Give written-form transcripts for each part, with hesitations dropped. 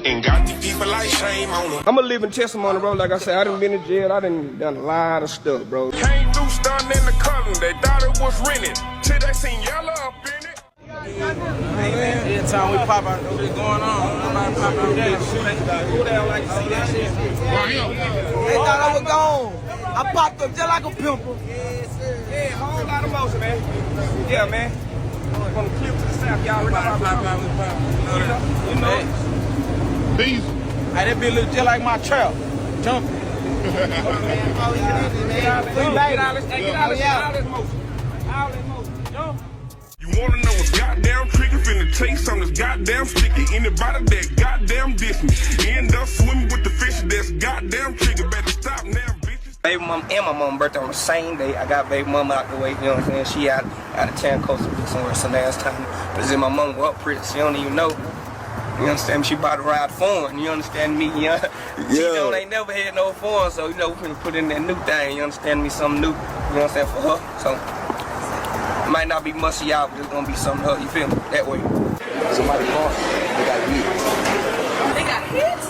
And got these people like shame on them. I'm a living testimony, bro. Like I said, I done been in jail. I done a lot of stuff, bro. Came through stunning in the column. They thought it was rented. Till they seen Yella up in it. Hey man, every time we pop out, know what's going on. Nobody pop out there. Who they don't like to see that shit? They thought I was gone. I popped up just like a pimple. Yeah, a whole lot of motion, man. Yeah, man. From the clip to the south, y'all already You know. Beezy. Hey, that bitch look just like my trap. Jumping. Get all this motion. All this motion. Jump. You wanna know what's goddamn tricky? Finna taste on this goddamn sticky. Anybody that goddamn diss me end up swimming with the fish that's goddamn tricky. Better stop now, bitches. Baby mom and my mom birthday on the same day. I got baby mama out the way, you know what I'm saying? She out of town, close to somewhere, so now it's time to present my mom up pretty. She don't even know. You understand me? She about to ride foreign, you understand me? You know? She don't ain't never had no foreign, so you know, we finna put in that new thing, you understand me? Something new, you know what I'm saying, for her. So, it might not be musty out, but it's gonna be something to her, you feel me? That way. Somebody called, they got hit. They got hit?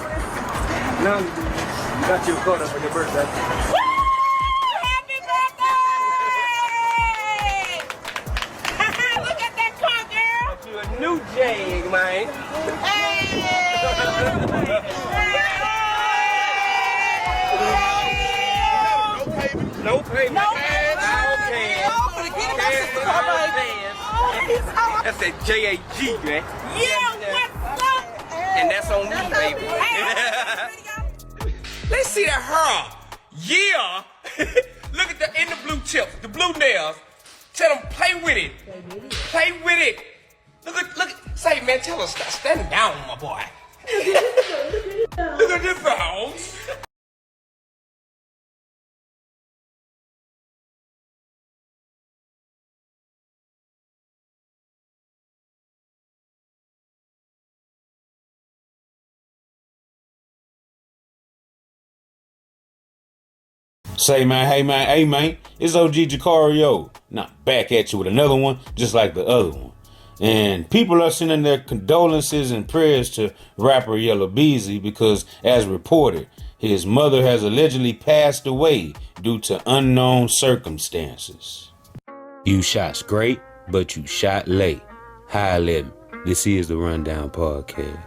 No, you got your caught up for your birthday. Happy birthday! Look at that car, girl! You a new Jag, man. No payment. No That's that J-A-G, man. Yeah, what's up? And that's on me, baby. Let's see that hair. Yeah. Look at the in the blue chips, the blue nails. Tell them play with it. Play with it. Look at. Say man, tell us stop standing down, my boy. Look at this bounce. Say man, hey man, it's OG Jacario. Now back at you with another one, just like the other one. And people are sending their condolences and prayers to rapper Yella Beezy because, as reported, his mother has allegedly passed away due to unknown circumstances. You shot straight, but you shot late. High 11. This is the Rundown Podcast.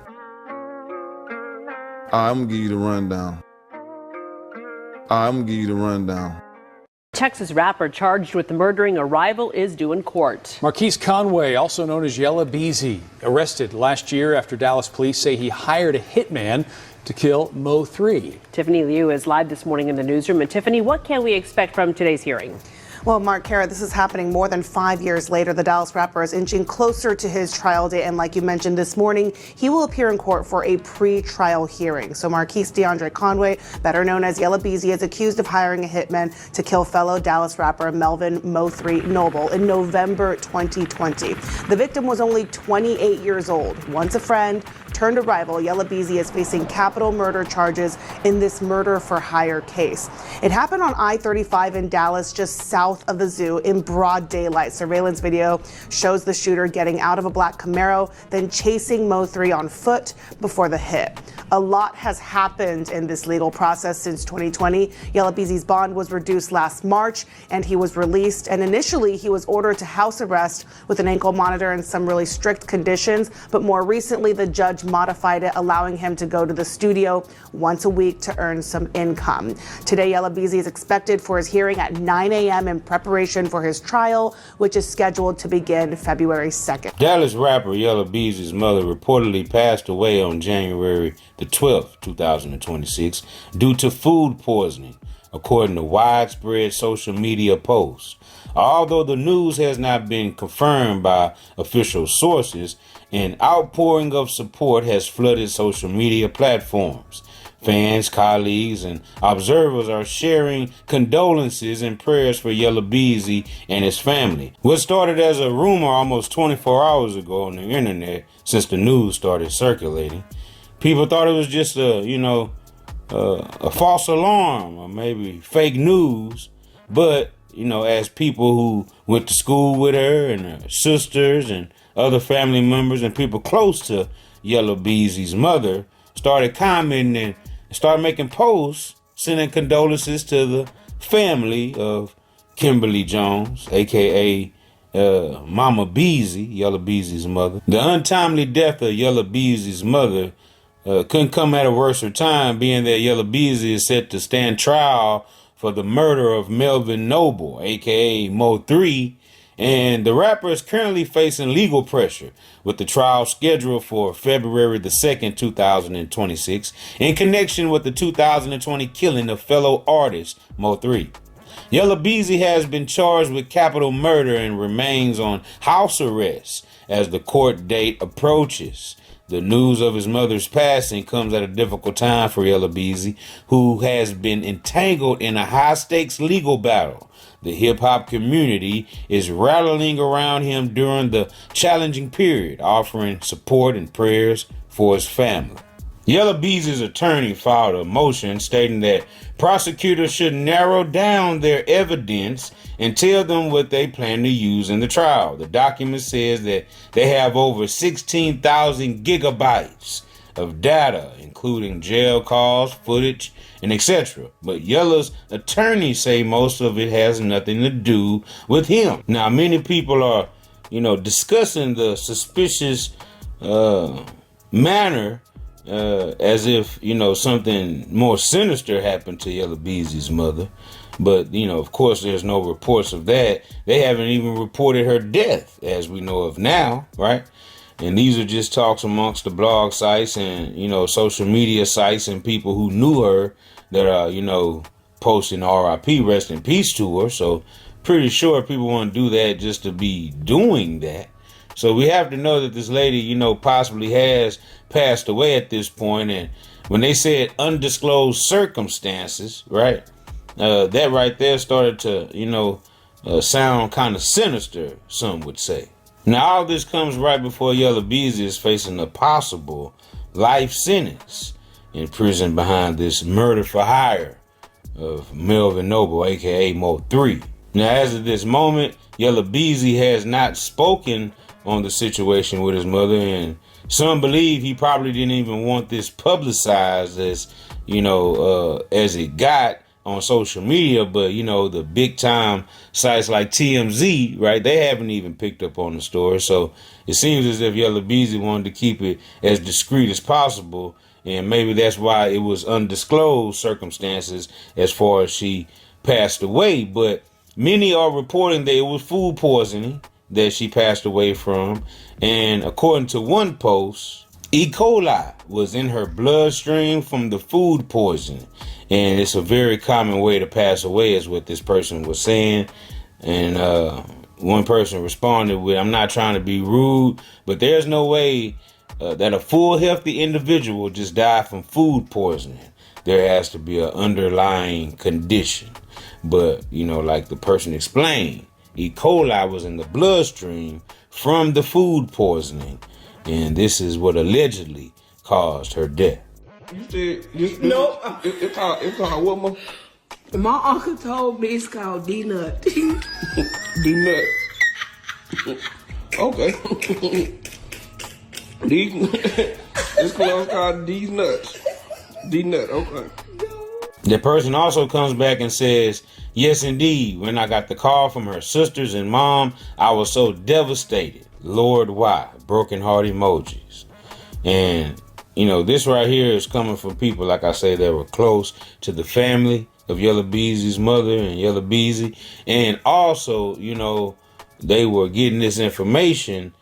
I'm gonna give you the rundown. Texas rapper charged with murdering a rival is due in court. Marquise Conway, also known as Yella Beezy, arrested last year after Dallas police say he hired a hitman to kill Mo 3. Tiffany Liu is live this morning in the newsroom. And Tiffany, what can we expect from today's hearing? Well, Mark, Kara, this is happening more than 5 years later. The Dallas rapper is inching closer to his trial date. And like you mentioned this morning, he will appear in court for a pre-trial hearing. So Marquise DeAndre Conway, better known as Yella Beezy, is accused of hiring a hitman to kill fellow Dallas rapper Melvin Mo 3 Noble in November 2020. The victim was only 28 years old. Once a friend, turned a rival, Yella Beezy is facing capital murder charges in this murder for hire case. It happened on I-35 in Dallas, just south of the zoo, in broad daylight. Surveillance video shows the shooter getting out of a black Camaro, then chasing Mo 3 on foot before the hit. A lot has happened in this legal process since 2020. Yella Beezy's bond was reduced last March, and he was released. And initially, he was ordered to house arrest with an ankle monitor and some really strict conditions. But more recently, the judge modified it, allowing him to go to the studio once a week to earn some income. Today, Yella Beezy is expected for his hearing at 9 a.m. in preparation for his trial, which is scheduled to begin February 2nd. Dallas rapper Yella Beezy's mother reportedly passed away on January the 12th, 2026, due to food poisoning, according to widespread social media posts. Although the news has not been confirmed by official sources, an outpouring of support has flooded social media platforms. Fans, colleagues, and observers are sharing condolences and prayers for Yella Beezy and his family. What started as a rumor almost 24 hours ago on the internet, since the news started circulating, people thought it was just a false alarm or maybe fake news. But, as people who went to school with her and her sisters and other family members and people close to Yella Beezy's mother started commenting and started making posts, sending condolences to the family of Kimberly Jones, aka Mama Beezy, Yella Beezy's mother. The untimely death of Yella Beezy's mother couldn't come at a worse time, being that Yella Beezy is set to stand trial for the murder of Melvin Noble, aka Mo 3, and the rapper is currently facing legal pressure with the trial scheduled for February the 2nd, 2026, in connection with the 2020 killing of fellow artist Mo 3. Yella Beezy has been charged with capital murder and remains on house arrest as the court date approaches. The news of his mother's passing comes at a difficult time for Yella Beezy, who has been entangled in a high-stakes legal battle. The hip-hop community is rallying around him during the challenging period, offering support and prayers for his family. Yella Beezy's attorney filed a motion stating that prosecutors should narrow down their evidence and tell them what they plan to use in the trial. The document says that they have over 16,000 gigabytes of data, including jail calls, footage, and etc. But Yella's attorneys say most of it has nothing to do with him. Now, many people are, discussing the suspicious manner as if, something more sinister happened to Yella Beezy's mother. But, of course, there's no reports of that. They haven't even reported her death, as we know of now, right? And these are just talks amongst the blog sites and, social media sites and people who knew her that are, posting RIP, rest in peace to her. So pretty sure people want to do that just to be doing that. So we have to know that this lady, possibly has passed away at this point. And when they said undisclosed circumstances, right, that right there started to, sound kind of sinister, some would say. Now, all this comes right before Yella Beezy is facing a possible life sentence in prison behind this murder for hire of Melvin Noble, aka Mo 3. Now, as of this moment, Yella Beezy has not spoken on the situation with his mother, and some believe he probably didn't even want this publicized as it got on social media. But the big time sites like TMZ, right, they haven't even picked up on the story. So it seems as if Yella Beezy wanted to keep it as discreet as possible, and maybe that's why it was undisclosed circumstances as far as she passed away. But many are reporting that it was food poisoning that she passed away from. And according to one post, E. coli was in her bloodstream from the food poisoning. And it's a very common way to pass away, is what this person was saying. And one person responded with, "I'm not trying to be rude, but there's no way that a full healthy individual just died from food poisoning. There has to be an underlying condition." But, like the person explained, E. coli was in the bloodstream from the food poisoning, and this is what allegedly caused her death. No. It's called what, Mo? My uncle told me it's called D-Nut. D-Nut. Okay. It's called these nuts. D-Nut, okay. The person also comes back and says, "Yes, indeed. When I got the call from her sisters and mom, I was so devastated. Lord, why?" Broken heart emojis. And, this right here is coming from people, like I say, that were close to the family of Yella Beezy's mother and Yella Beezy. And also, they were getting this information,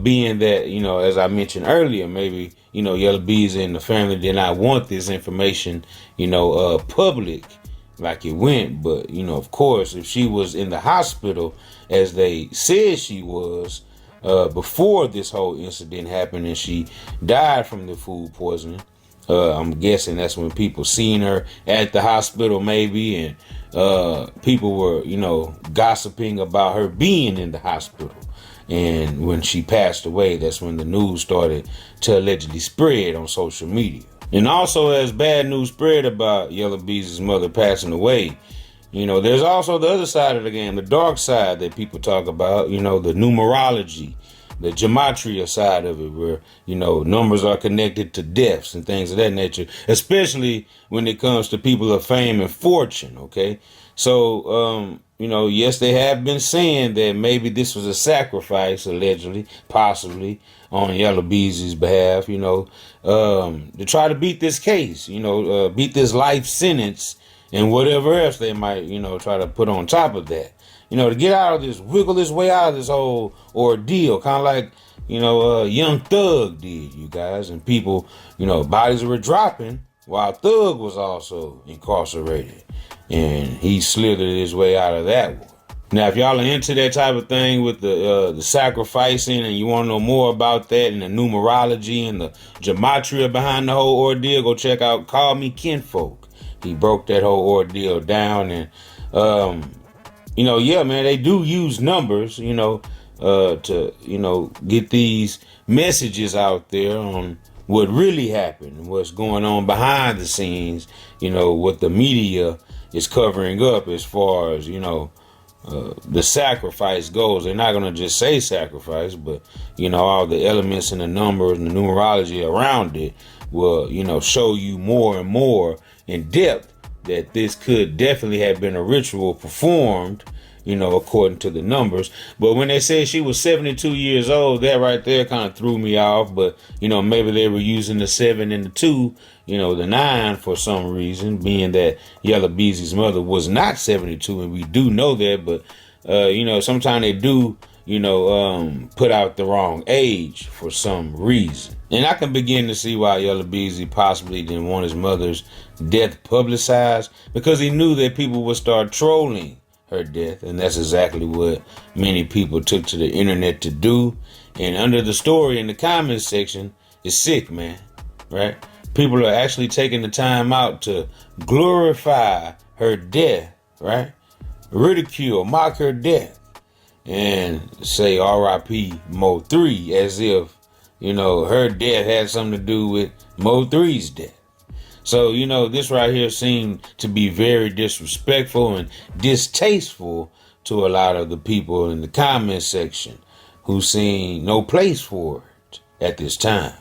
being that, as I mentioned earlier, maybe, Yella Beezy and the family did not want this information, public like it went. But, of course, if she was in the hospital, as they said she was, before this whole incident happened and she died from the food poisoning, I'm guessing that's when people seen her at the hospital maybe, and people were, gossiping about her being in the hospital. And when she passed away, that's when the news started to allegedly spread on social media. And also, as bad news spread about Yella Beezy's mother passing away, there's also the other side of the game, the dark side that people talk about, the numerology the gematria side of it, where, you know, numbers are connected to deaths and things of that nature, especially when it comes to people of fame and fortune, okay? So, you know, yes, they have been saying that maybe this was a sacrifice, allegedly, possibly, on Yella Beezy's behalf, you know, to try to beat this case, you know, beat this life sentence and whatever else they might, you know, try to put on top of that. You know, to get out of this, wiggle his way out of this whole ordeal, kind of like, you know, Young Thug did, you guys. And people, you know, bodies were dropping while Thug was also incarcerated. And he slithered his way out of that one. Now, if y'all are into that type of thing with the sacrificing and you want to know more about that and the numerology and the gematria behind the whole ordeal, go check out Call Me Kinfolk. He broke that whole ordeal down and, you know, yeah, man, they do use numbers, you know, to, you know, get these messages out there on what really happened, what's going on behind the scenes, you know, what the media is covering up as far as, you know, the sacrifice goes. They're not going to just say sacrifice, but, you know, all the elements and the numbers and the numerology around it will, you know, show you more and more in depth that this could definitely have been a ritual performed, you know, according to the numbers. But when they said she was 72 years old, that right there kind of threw me off. But, you know, maybe they were using the 7 and the 2, you know, the 9 for some reason, being that Yella Beezy's mother was not 72. And we do know that. But, you know, sometimes they do, you know, put out the wrong age for some reason. And I can begin to see why Yella Beezy possibly didn't want his mother's death publicized, because he knew that people would start trolling her death. And that's exactly what many people took to the internet to do. And under the story in the comments section is sick, man, right? People are actually taking the time out to glorify her death, right? Ridicule, mock her death, and say R.I.P. Mo 3 as if, you know, her death had something to do with Mo 3's death. So, you know, this right here seemed to be very disrespectful and distasteful to a lot of the people in the comment section who seen no place for it at this time.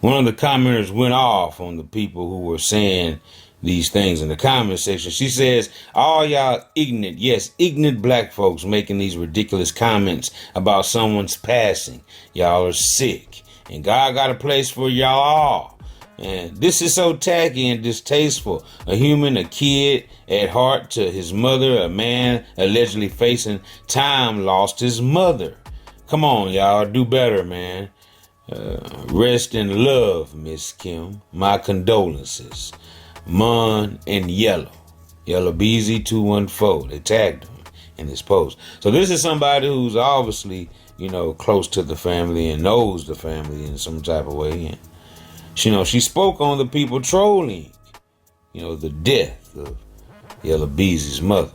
One of the commenters went off on the people who were saying these things in the comment section. She says, all y'all ignorant, yes, ignorant black folks making these ridiculous comments about someone's passing. Y'all are sick. And God got a place for y'all all. And this is so tacky and distasteful. A human, a kid at heart to his mother, a man allegedly facing time lost his mother. Come on, y'all, do better, man. Rest in love, Miss Kim. My condolences. Mon and Yella. Yella Beezy 214. They tagged him in this post. So this is somebody who's obviously, you know, close to the family and knows the family in some type of way. And, you know, she spoke on the people trolling, you know, the death of Yella Beezy's mother.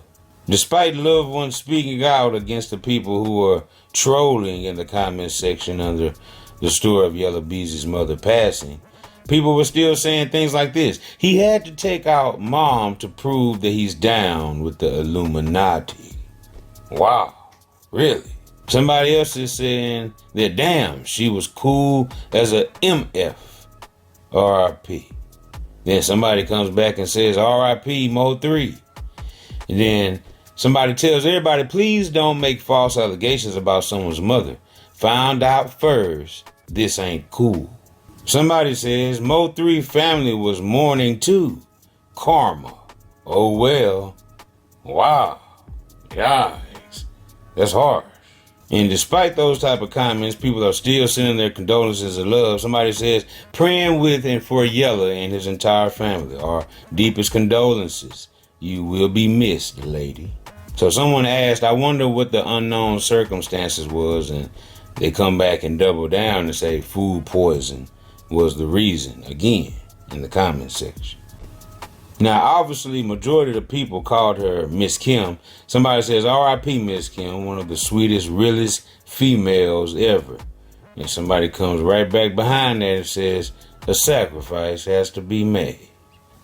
Despite loved ones speaking out against the people who are trolling in the comment section under the story of Yella Beezy's mother passing, people were still saying things like this. He had to take out mom to prove that he's down with the Illuminati. Wow, really? Somebody else is saying that, damn, she was cool as a MF. R.I.P. Then somebody comes back and says, R.I.P. Mo 3. And then somebody tells everybody, please don't make false allegations about someone's mother. Found out first, this ain't cool. Somebody says, Mo 3 family was mourning too. Karma. Oh well. Wow. Yikes. That's harsh. And despite those type of comments, people are still sending their condolences of love. Somebody says, praying with and for Yella and his entire family. Our deepest condolences. You will be missed, lady. So someone asked, I wonder what the unknown circumstances was, and they come back and double down and say food poison was the reason, again, in the comment section. Now, obviously, majority of the people called her Miss Kim. Somebody says, R.I.P. Miss Kim, one of the sweetest, realest females ever. And somebody comes right back behind that and says, a sacrifice has to be made.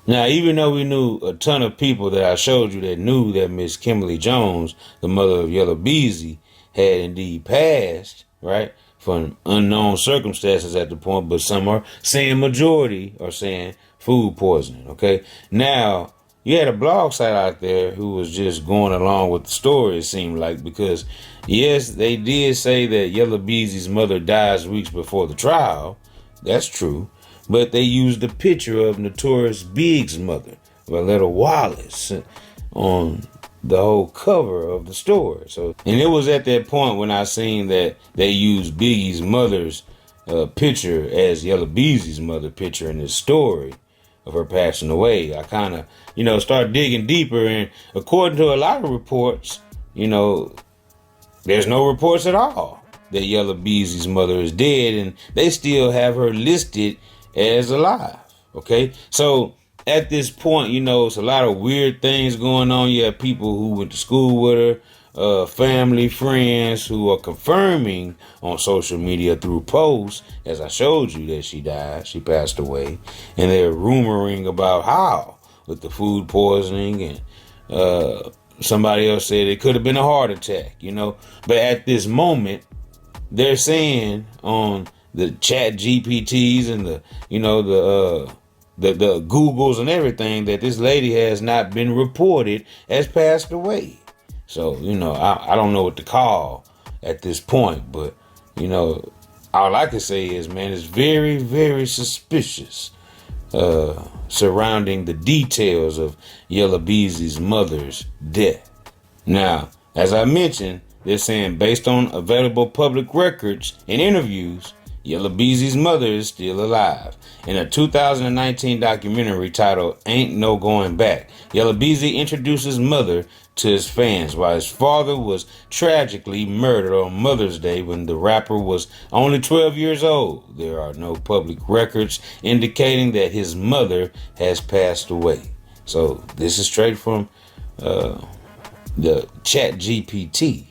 Now, even though we knew a ton of people that I showed you that knew that Miss Kimberly Jones, the mother of Yella Beezy, had indeed passed, right? for unknown circumstances at the point, but some are saying majority are saying food poisoning. Okay, now you had a blog site out there who was just going along with the story, it seemed like, because yes, they did say that Yella Beezy's mother dies weeks before the trial. That's true. But they used a picture of Notorious Big's mother, Valetta Wallace, on the whole cover of the story. So, and it was at that point when I seen that they used Biggie's mother's picture as Yella Beezy's mother picture in this story of her passing away. I kind of, start digging deeper, and according to a lot of reports, there's no reports at all that Yella Beezy's mother is dead, and they still have her listed as alive. Okay, so at this point, it's a lot of weird things going on. You have people who went to school with her, family, friends who are confirming on social media through posts, as I showed you, that she died, she passed away, and they're rumoring about how with the food poisoning, and somebody else said it could have been a heart attack, But at this moment, they're saying on the chat GPTs and the Googles and everything that this lady has not been reported as passed away. So, I don't know what to call at this point, but, all I can say is, man, it's very, very suspicious surrounding the details of Yella Beezy's mother's death. Now, as I mentioned, they're saying based on available public records and interviews, Yella Beezy's mother is still alive. In a 2019 documentary titled Ain't No Going Back, Yella Beezy introduces mother to his fans while his father was tragically murdered on Mother's Day when the rapper was only 12 years old. There are no public records indicating that his mother has passed away. So this is straight from the chat GPT,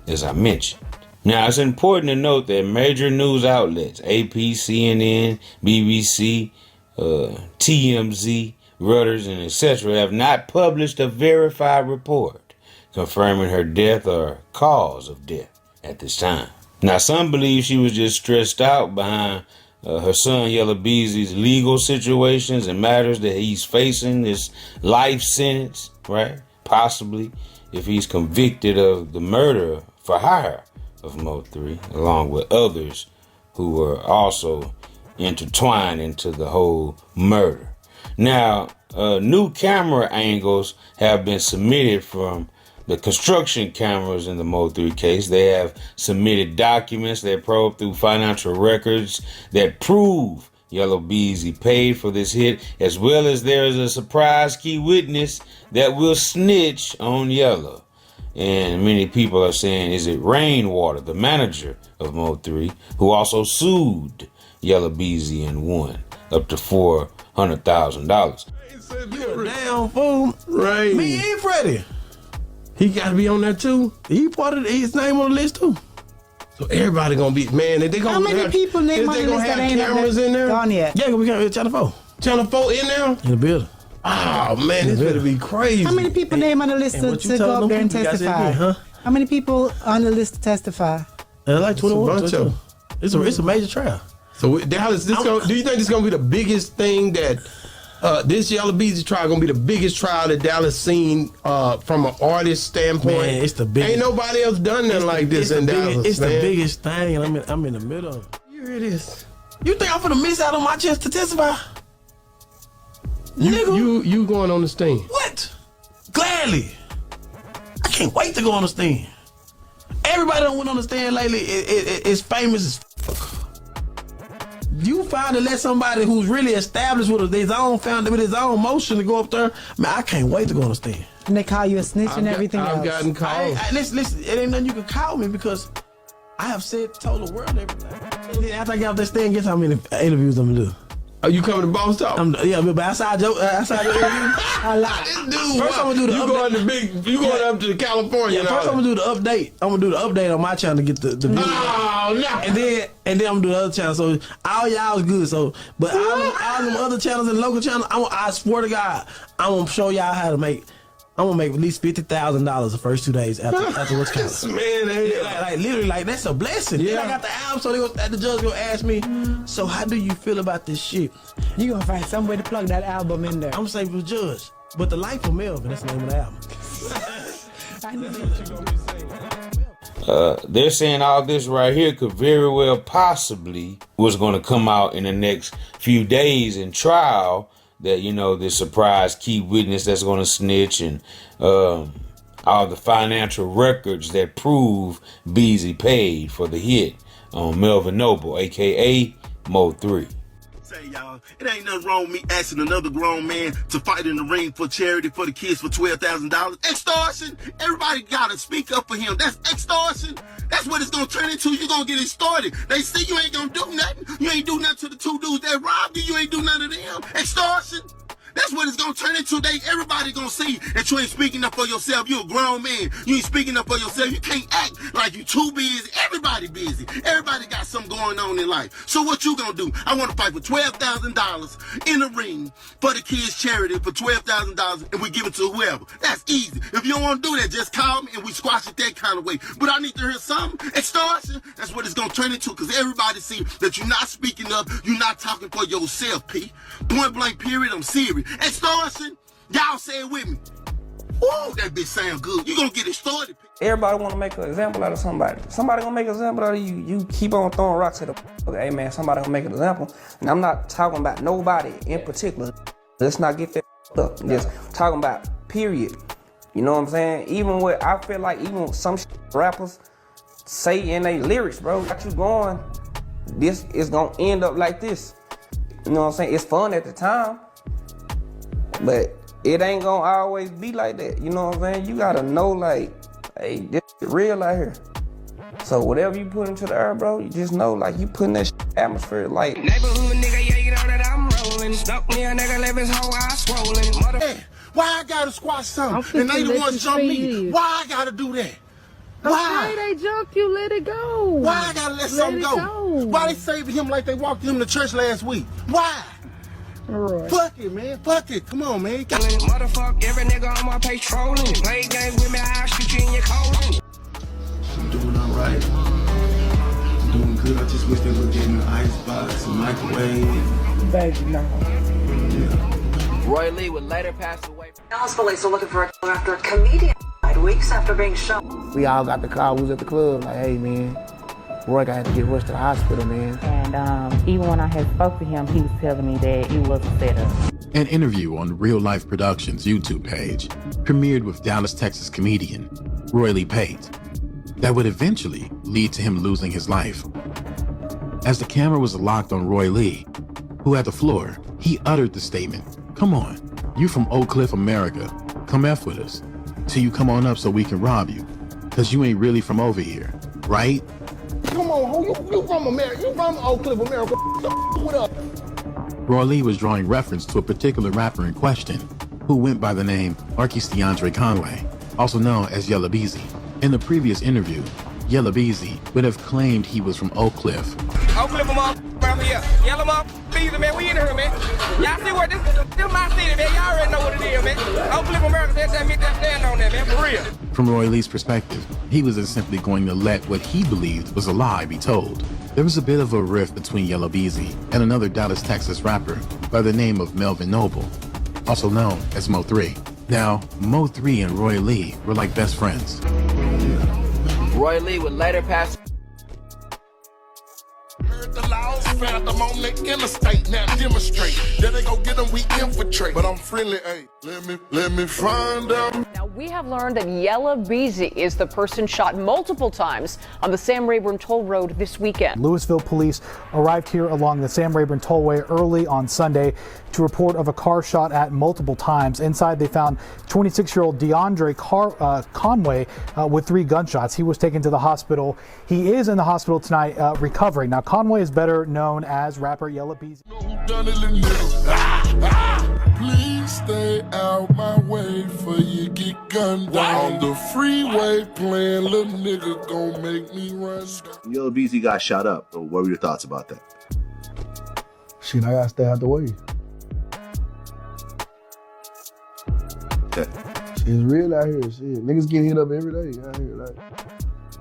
as I mentioned. Now, it's important to note that major news outlets, AP, CNN, BBC, TMZ, Reuters, and etc., have not published a verified report confirming her death or cause of death at this time. Now, some believe she was just stressed out behind her son Yella Beezy's legal situations and matters that he's facing, this life sentence, right? Possibly, if he's convicted of the murder for hire of Mo3, along with others who were also intertwined into the whole murder. Now, new camera angles have been submitted from the construction cameras in the Mo3 case. They have submitted documents that probe through financial records that prove Yella Beezy paid for this hit, as well as there is a surprise key witness that will snitch on Yella. And many people are saying, is it Rainwater, the manager of Mo3, who also sued Yella Beezy and won up to $400,000. You a damn fool. Right. Me and Freddie. He got to be on there too. He part of his name on the list too. So everybody gonna be, man, they gonna How many people name on the list that ain't cameras in there? Gone yet? Yeah, we got Channel 4. Channel 4 in there? In the building. Oh man, this better be crazy. How many people name on the list to go up there and testify? Huh? How many people on the list to testify? Like 21. It's a major trial. So Dallas, do you think this gonna be the biggest thing that this Yella Beezy trial gonna be the biggest trial that Dallas seen from an artist standpoint? Man, it's the biggest. Ain't nobody else done nothing like this in Dallas. It's the biggest thing, and I'm in the middle of it. Here it is. You think I'm finna miss out on my chance to testify? You going on the stand? What? Gladly. I can't wait to go on the stand. Everybody that went on the stand lately is famous as fuck. You finally let somebody who's really established with his own family, with his own motion to go up there. Man, I can't wait to go on the stand. And they call you a snitch and everything else. I've gotten calls. Listen, it ain't nothing you can call me because I have told the world everything. After I get off that stand, guess how many interviews I'm gonna do? Are you coming to Boss Talk? Yeah, but outside your interview, I lie. Dude, first I'm gonna do the update. You going up to California? Yeah, first I'm gonna do the update. I'm gonna do the update on my channel to get the video. Oh no! And then I'm gonna do the other channel. So all y'all is good. So, but all them other channels and local channels, I swear to God, I'm gonna show y'all how to make I'm gonna make at least $50,000 the first 2 days after what's coming. Man, like literally, like that's a blessing. Yeah, I got the album, so the judge gonna ask me, so how do you feel about this shit? You gonna find some way to plug that album in there. I'm gonna say for the judge, but the life of Melvin, that's the name of the album. I know what you're gonna be saying. They're saying all this right here could very well possibly was going to come out in the next few days in trial. That, you know, the surprise key witness that's going to snitch, and all the financial records that prove Beezy paid for the hit on Melvin Noble, aka Mo 3. Say, y'all, it ain't nothing wrong with me asking another grown man to fight in the ring for charity for the kids for $12,000. Extortion! Everybody gotta speak up for him. That's extortion. That's what it's gonna turn into. You're gonna get extorted. They see you ain't gonna do nothing. You ain't do nothing to the 2 dudes that robbed you. You ain't do none of them. Extortion. That's what it's gonna turn into. Everybody gonna see that you ain't speaking up for yourself. You a grown man. You ain't speaking up for yourself. You can't act like you too busy. Everybody busy. Everybody got something going on in life. So what you gonna do? I wanna fight for $12,000 in the ring for the kids' charity for $12,000, and we give it to whoever. That's easy. If you don't wanna do that, just call me and we squash it that kind of way. But I need to hear something. Extortion. That's what it's gonna turn into, because everybody see that you're not speaking up. You're not talking for yourself, P. Point blank period. I'm serious. Extortion, y'all say it with me. Ooh, that bitch sound good. You gonna get extorted. Everybody want to make an example out of somebody. Somebody gonna make an example out of you. You keep on throwing rocks at the hey man, somebody gonna make an example. And I'm not talking about nobody in particular. Let's not get that up. Just talking about period. You know what I'm saying? Even what I feel like, even some rappers say in their lyrics, bro, got you going, this is gonna end up like this. You know what I'm saying? It's fun at the time, but it ain't gonna always be like that. You know what I'm saying? You gotta know, like, hey, this is real out here. So whatever you put into the air, bro, you just know, like, you putting that atmosphere, like. Neighborhood nigga, yeah, you know that I'm rolling. Stuck me a nigga, live his whole eye swollen. Mother. Hey, why I gotta squash something and they the ones jump me? Why I gotta do that? Why? Okay, they jumped you, let it go. Why I gotta let something go? Why they saving him like they walked him to church last week? Why? Right. Fuck it, man. Fuck it. Come on, man. Motherfuck every nigga on my page trolling. Play games with me, I'll shoot you in your colon. I'm doing alright. I'm doing good. I just wish they would get in the icebox and microwave. Baby, no. Yeah. Roy Lee would later pass away. Dallas police are looking for a killer after a comedian died weeks after being shot. We all got the call. We was at the club like, hey, man, Roy had to get rushed to the hospital, man. And even when I had spoke to him, he was telling me that it was a setup. An interview on Real Life Productions' YouTube page premiered with Dallas, Texas comedian Roy Lee Pate that would eventually lead to him losing his life. As the camera was locked on Roy Lee, who had the floor, he uttered the statement, "Come on, you from Oak Cliff, America, come F with us, till you come on up so we can rob you, cause you ain't really from over here, right?" Come on, you from America. You from Oak Cliff, America. What up? Roy Lee was drawing reference to a particular rapper in question, who went by the name Marquise DeAndre Conway, also known as Yella Beezy. In the previous interview, Yella Beezy would have claimed he was from Oak Cliff. Oak Cliff, I'm here. Yella, Beezy, man, we in here, man. Y'all see what this my city, man. Y'all already know what it is, man. Oak Cliff, America, that stand on there, man, for real. From Roy Lee's perspective, he wasn't simply going to let what he believed was a lie be told. There was a bit of a rift between Yella Beezy and another Dallas, Texas rapper by the name of Melvin Noble, also known as Mo 3. Now, Mo 3 and Roy Lee were like best friends. Roy Lee would later pass. Heard the laws, found them on the interstate. Now demonstrate. Then they go get them, we infiltrate. But I'm friendly, hey. Let me find out. Now, we have learned that Yella Beezy is the person shot multiple times on the Sam Rayburn Toll Road this weekend. Louisville police arrived here along the Sam Rayburn Tollway early on Sunday to report of a car shot at multiple times. Inside, they found 26-year-old DeAndre Conway with 3 gunshots. He was taken to the hospital. He is in the hospital tonight recovering. Now, Conway is better known as rapper Yella Beezy. Please stay out my way for you get gunned down. On the freeway playing, little nigga gon' make me run. Yella Beezy got shot up. What were your thoughts about that? Shit, I gotta stay out the way. Okay. It's real out here. Shit, niggas get hit up every day out here. Like,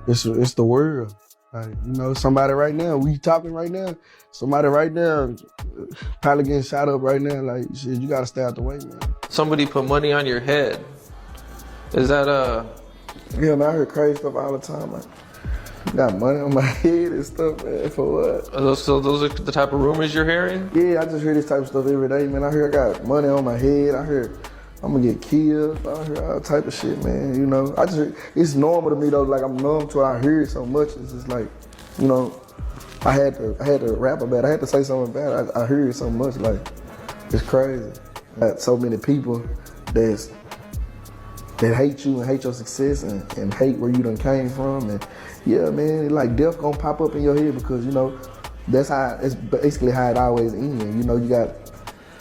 it's the world. Like, you know, somebody right now, we talking right now. Somebody right now, probably getting shot up right now. Like, shit, you gotta stay out the way, man. Somebody put money on your head. Is that Yeah, man, I hear crazy stuff all the time, man. Got money on my head and stuff, man. For what? So those are the type of rumors you're hearing? Yeah, I just hear this type of stuff every day, man. I hear I got money on my head. I hear I'm gonna get killed. I hear all type of shit, man. You know, I just hear, it's normal to me though. Like I'm numb to it. I hear it so much. It's just like, you know, I had to rap about it. I had to say something about it. I hear it so much. Like it's crazy. I got so many people that hate you and hate your success and hate where you done came from. And yeah, man, like death gonna pop up in your head because, you know, that's basically how it always ends. You know, you got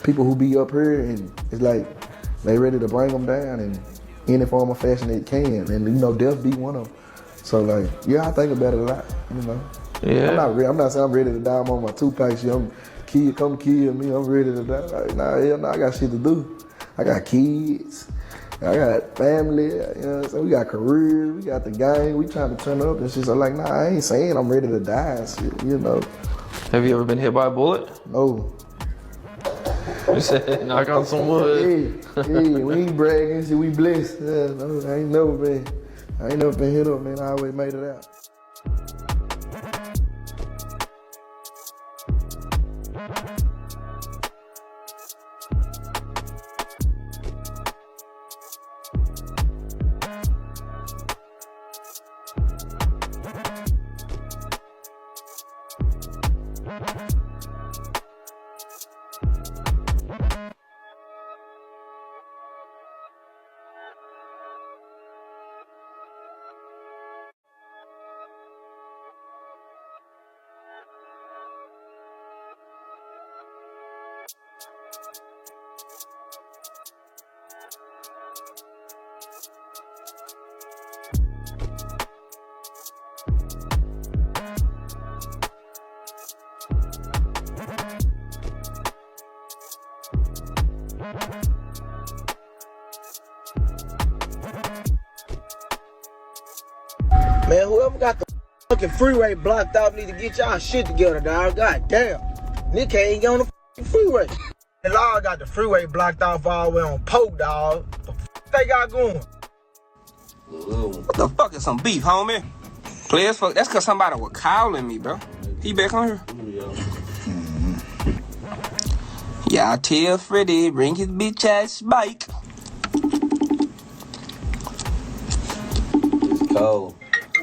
people who be up here and it's like they ready to bring them down in any form or fashion they can. And, you know, death be one of them. So, like, yeah, I think about it a lot, you know. Yeah. I'm not saying I'm ready to die. I'm on my Tupac shit. Come kill me. I'm ready to die. Like, nah, hell no, I got shit to do. I got kids. I got family, you know what I'm saying? We got career, we got the game, we trying to turn up and shit. So like, nah, I ain't saying I'm ready to die and shit, you know. Have you ever been hit by a bullet? No. You said knock on some wood. Yeah, we ain't bragging, shit, we blessed. Yeah, no, I ain't never been hit up, man. I always made it out. Man, whoever got the fucking freeway blocked off need to get y'all shit together, dog. God damn. Nick can't even get on the fucking freeway. The law got the freeway blocked off all the way on Pope, dog. What the fuck they got going? What the fuck is some beef, homie? Players, fuck. That's cause somebody was calling me, bro. He back on here? Y'all tell Freddie bring his bitch ass bike. It's cold.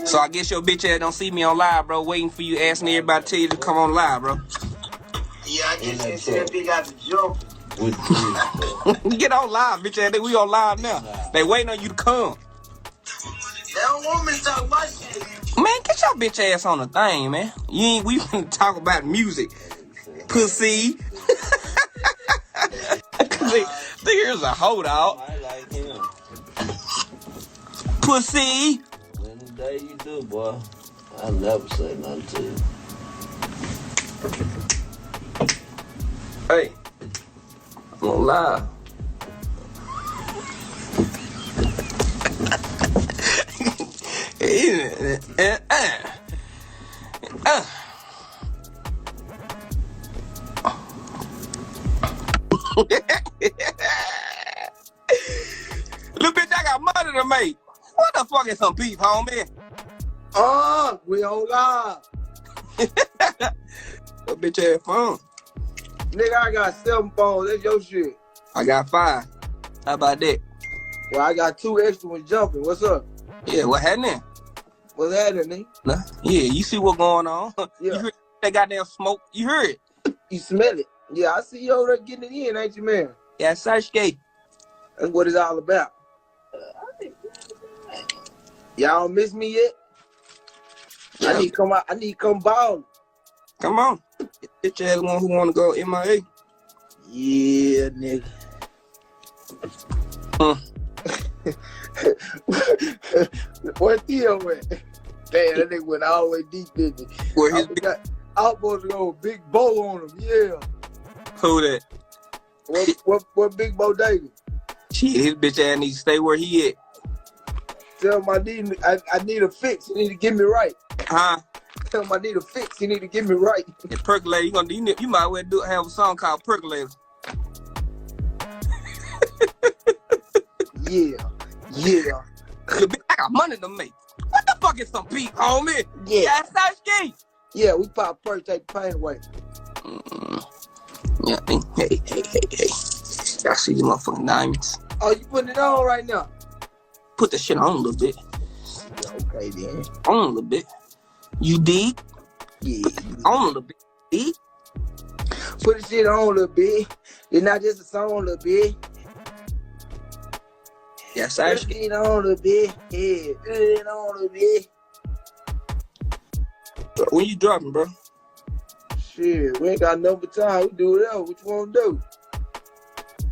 So I guess your bitch ass don't see me on live, bro. Waiting for you, asking everybody to tell you to come on live, bro. Yeah, I just didn't see that big out the jump. Get on live, bitch ass. We on live now. They waiting on you to come. They don't want me to talk about shit. Man, get your bitch ass on the thing, man. We finna talk about music. Pussy. Here's a hoe, dog. I like him. Pussy. When the day you do, boy, I never say nothing to you. Hey, I'm gonna lie. Little bitch, I got money to make. What the fuck is some beef, homie? We on live. That bitch ass phone. Nigga, I got 7 phones. That's your shit. I got 5. How about that? Well, I got 2 extra ones jumping. What's up? Yeah, what happening? What's happening, nigga? Yeah, you see what's going on. Yeah. You heard that goddamn smoke? You heard it? You smell it. Yeah, I see you over there getting it in, ain't you, man? Yeah, Sacrafice. That's what it's all about. Y'all don't miss me yet? Yeah. I need to come out. I need to come ball. Come on. Bitch ass one who want to go MIA. Yeah, nigga. Where Theo went? Damn, that nigga went all the way deep, didn't he? Where his I was supposed to go with Big Bo on him, yeah. Who that? What Big Bo Davis? Shit, his bitch ass needs to stay where he at. Tell him I need a fix. He need to get me right. Huh? Tell him I need a fix. He need to get me right. And percolator, you might well have a song called Percolator. Yeah. I got money to make. What the fuck is some beef, homie? Yeah. That's ski. Yeah, we pop perk, take the pain away. Yeah, hey. I see these motherfucking diamonds. Oh, you putting it on right now? Put the shit on a little bit. Okay, then. On a little bit. You dig? Yeah. On a little bit. Dig? Put the shit on a little bit. It's not just a song a little bit. Yes, Put it on a little bit. Yeah, put it on a little bit. When you dropping, bro? Shit, we ain't got no time. We do whatever. What you want to do?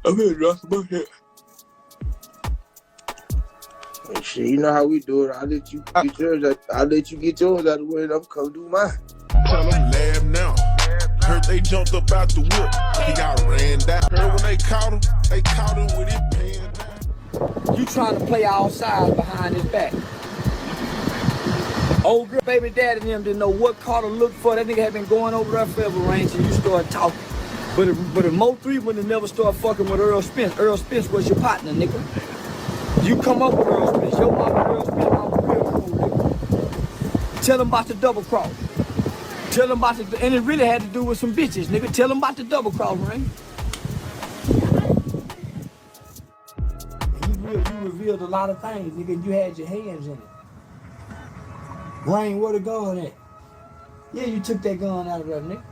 I'm here to drop some bullshit. Hey, shit, you know how we do it. I'll let you get yours. I'll let you get yours out of the way, and I'm come do mine. Tell them laugh now. Heard they jumped up out the whip. He got ran down. Heard when they caught him with his pants down. You trying to play outside behind his back. Old girl, baby daddy and them didn't know what car to look for. That nigga had been going over there forever range and you started talking. But if Mo 3 wouldn't have never started fucking with Earl Spence. Earl Spence was your partner, nigga. You come up with Earl Spence. Your mama Earl Spence, mama real cool, nigga. Tell him about the double cross. Tell him about the, and it really had to do with some bitches, nigga. Tell him about the double cross, man. You revealed a lot of things, nigga, and you had your hands in it. Rain, where the gun at? Yeah, you took that gun out of there, nigga.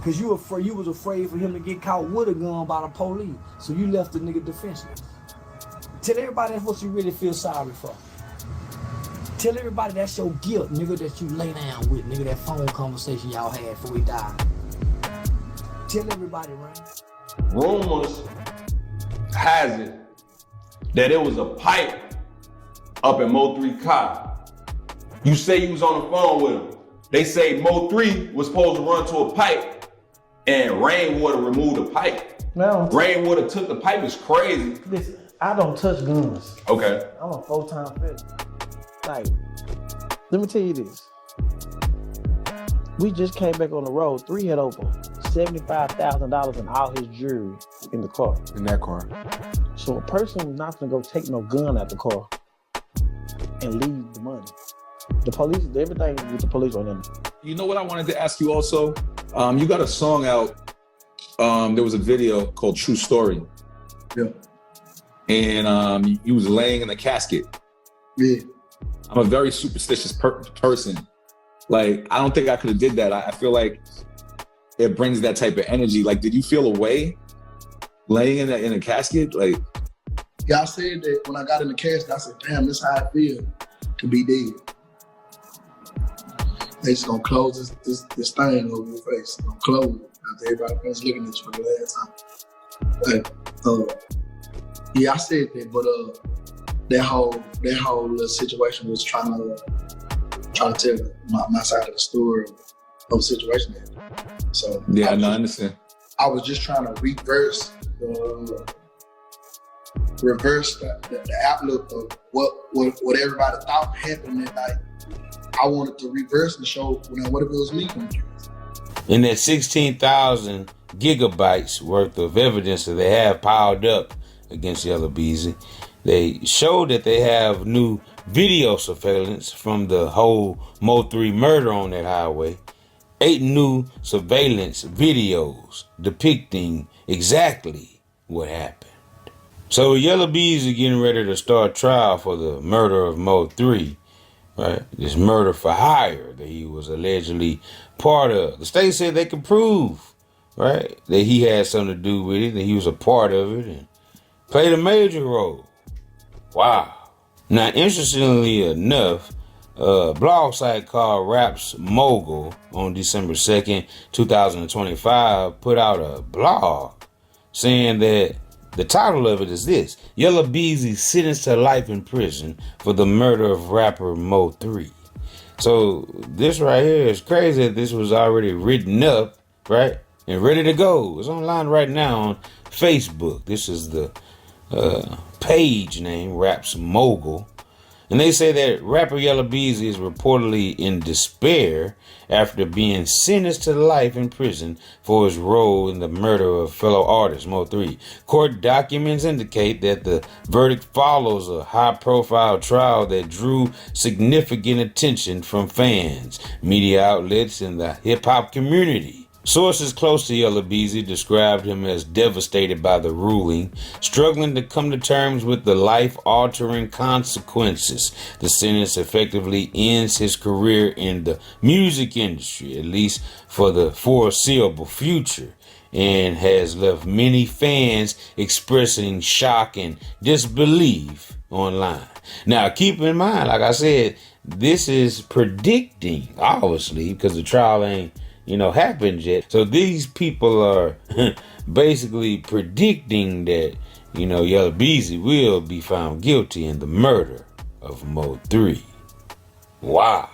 Cause you was afraid for him to get caught with a gun by the police. So you left the nigga defenseless. Tell everybody that's what you really feel sorry for. Tell everybody that's your guilt, nigga, that you lay down with, nigga, that phone conversation y'all had before he died. Tell everybody, Rain. Rumors has it that it was a pipe up in Mo 3 car. You say you was on the phone with him. They say Mo 3 was supposed to run to a pipe and Rainwater removed the pipe. No. Rainwater took the pipe. Is crazy. Listen, I don't touch guns. Okay. I'm a full-time vet. Like, let me tell you this. We just came back on the road. 3 had over $75,000 in all his jewelry in the car. In that car. So a person not gonna go take no gun out the car and leave the money. The police, everything with the police on them. You know what I wanted to ask you also? You got a song out. There was a video called True Story. Yeah. And you was laying in a casket. Yeah. I'm a very superstitious person. Like, I don't think I could have did that. I feel like it brings that type of energy. Like, did you feel a way laying in a casket? Like, yeah, I said that when I got in the casket, I said, damn, this is how I feel to be dead. They just gonna close this thing over your face. Gonna close it after everybody finished looking at you for the last time. Yeah, I said that, but that whole little situation was trying to tell my side of the story of the situation. So yeah, I understand. I was just trying to reverse the outlook of what everybody thought happened that night. I wanted to reverse and show what if it was me. In that 16,000 gigabytes worth of evidence that they have piled up against Yella Beezy, they show that they have new video surveillance from the whole Mo 3 murder on that highway. 8 new surveillance videos depicting exactly what happened. So Yella Beezy getting ready to start trial for the murder of Mo 3. Right, this murder for hire that he was allegedly part of. The state said they could prove, right, that he had something to do with it, that he was a part of it and played a major role. Wow. Now, interestingly enough, a blog site called Raps Mogul on December 2nd, 2025 put out a blog saying that the title of it is this: Yella Beezy sentenced to life in prison for the murder of rapper Mo 3. So this right here is crazy that this was already written up, right, and ready to go. It's online right now on Facebook. This is the page name, Raps Mogul. And they say that rapper Yella Beezy is reportedly in despair after being sentenced to life in prison for his role in the murder of fellow artist Mo3. Court documents indicate that the verdict follows a high-profile trial that drew significant attention from fans, media outlets, and the hip-hop community. Sources close to Yella Beezy described him as devastated by the ruling, struggling to come to terms with the life-altering consequences. The sentence effectively ends his career in the music industry, at least for the foreseeable future, and has left many fans expressing shock and disbelief online. Now, keep in mind, like I said, this is predicting, obviously, because the trial ain't happened yet. So these people are basically predicting that, Yella Beezy will be found guilty in the murder of Mo3. Wow.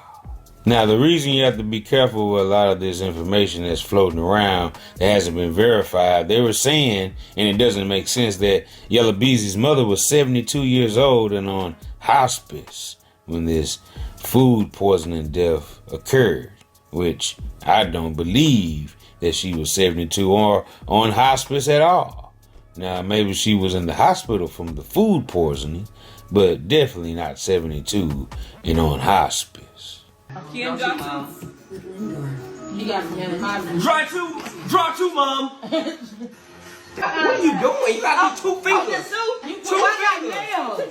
Now, the reason you have to be careful with a lot of this information that's floating around that hasn't been verified, they were saying, and it doesn't make sense, that Yella Beezy's mother was 72 years old and on hospice when this food poisoning death occurred, which I don't believe that she was 72 or on hospice at all. Now, maybe she was in the hospital from the food poisoning, but definitely not 72 and on hospice. Ken got two. You got some Draw two, Mom. What are you doing? You gotta do 2 fingers. Two fingers.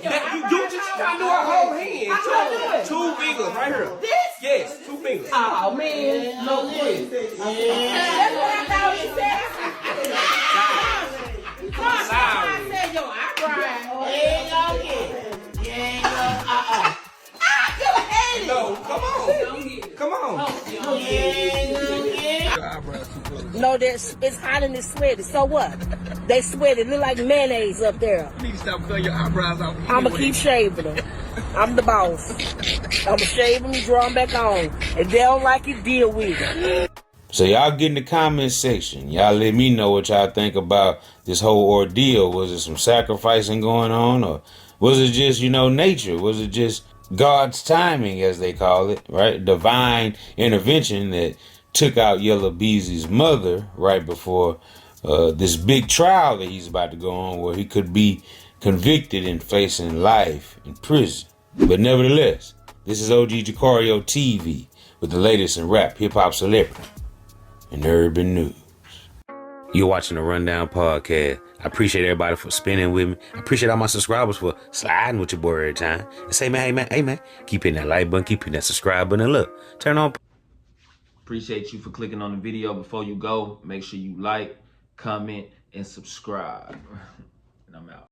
You just gotta do her whole hand. 2 fingers right here. This? Yes, 2 fingers. Oh man, no way. That's what I thought you said. I said your eyebrow. You ain't gonna I still hate it. No, come on. No, it's hot and it's sweaty. So what? They sweaty. Look like mayonnaise up there. You need to stop cutting your eyebrows off. I'ma keep shaving them. I'm the boss. I'ma shave them and draw them back on. If they don't like it, deal with it. So y'all get in the comment section. Y'all let me know what y'all think about this whole ordeal. Was it some sacrificing going on, or was it just, nature? Was it just God's timing, as they call it, right? Divine intervention that took out Yella Beezy's mother right before this big trial that he's about to go on, where he could be convicted and facing life in prison. But nevertheless, this is OG Jacario TV with the latest in rap, hip-hop, celebrity, and urban news. You're watching the Rundown Podcast. I appreciate everybody for spending with me. I appreciate all my subscribers for sliding with your boy every time. And say, hey man, keep hitting that like button, keep hitting that subscribe button, and look, turn on. Appreciate you for clicking on the video. Before you go, make sure you like, comment, and subscribe. And I'm out.